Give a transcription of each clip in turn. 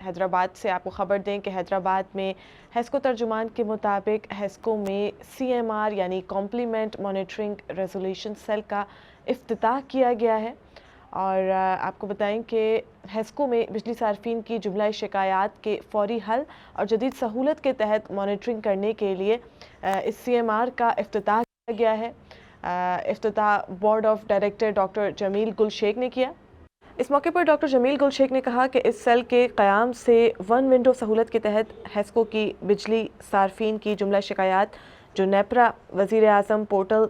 حیدرآباد سے آپ کو خبر دیں کہ حیدرآباد میں ہیسکو ترجمان کے مطابق ہیسکو میں CMR یعنی کمپلیمنٹ مانیٹرنگ ریزولیوشن سیل کا افتتاح کیا گیا ہے، اور آپ کو بتائیں کہ ہیسکو میں بجلی صارفین کی جملہ شکایات کے فوری حل اور جدید سہولت کے تحت مانیٹرنگ کرنے کے لیے اس CMR کا افتتاح کیا گیا ہے۔ افتتاح بورڈ آف ڈائریکٹر ڈاکٹر جمیل گل شیخ نے کیا۔ اس موقع پر ڈاکٹر جمیل گل شیخ نے کہا کہ اس سیل کے قیام سے ون ونڈو سہولت کے تحت ہیسکو کی بجلی صارفین کی جملہ شکایات جو نیپرا، وزیر اعظم پورٹل،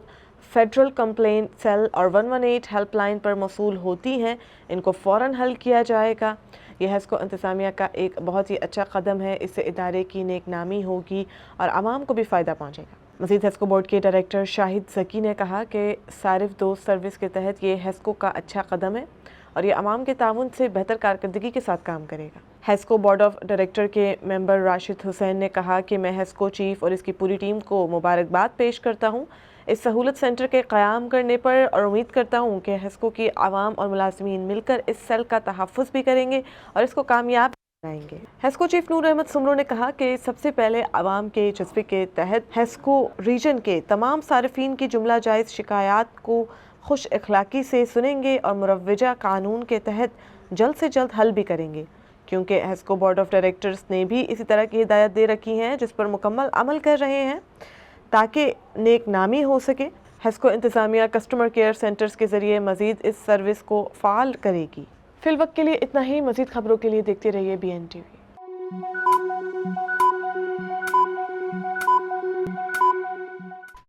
فیڈرل کمپلین سیل اور 118 ہیلپ لائن پر موصول ہوتی ہیں، ان کو فوراً حل کیا جائے گا۔ یہ ہیسکو انتظامیہ کا ایک بہت ہی اچھا قدم ہے، اس سے ادارے کی نیک نامی ہوگی اور عوام کو بھی فائدہ پہنچے گا۔ مزید ہیسکو بورڈ کے ڈائریکٹر شاہد ذکی نے کہا کہ صارف دوست سروس کے تحت یہ ہیسکو کا اچھا قدم ہے اور یہ عوام کے تعاون سے بہتر کارکردگی کے ساتھ کام کرے گا۔ ہیسکو بورڈ آف ڈائریکٹر کے ممبر راشد حسین نے کہا کہ میں ہیسکو چیف اور اس کی پوری ٹیم کو مبارکباد پیش کرتا ہوں اس سہولت سینٹر کے قیام کرنے پر، اور امید کرتا ہوں کہ ہیسکو کی عوام اور ملازمین مل کر اس سیل کا تحفظ بھی کریں گے اور اس کو کامیاب بنائیں گے۔ ہیسکو چیف نور احمد سمرو نے کہا کہ سب سے پہلے عوام کے جذبے کے تحت ہیسکو ریجن کے تمام صارفین کی جملہ جائز شکایات کو خوش اخلاقی سے سنیں گے اور مروجہ قانون کے تحت جلد سے جلد حل بھی کریں گے، کیونکہ ہیسکو بورڈ آف ڈائریکٹرز نے بھی اسی طرح کی ہدایت دے رکھی ہیں جس پر مکمل عمل کر رہے ہیں تاکہ نیک نامی ہو سکے۔ ہیسکو انتظامیہ کسٹمر کیئر سینٹرز کے ذریعے مزید اس سروس کو فعال کرے گی۔ فی الوقت کے لیے اتنا ہی، مزید خبروں کے لیے دیکھتے رہیے BN TV۔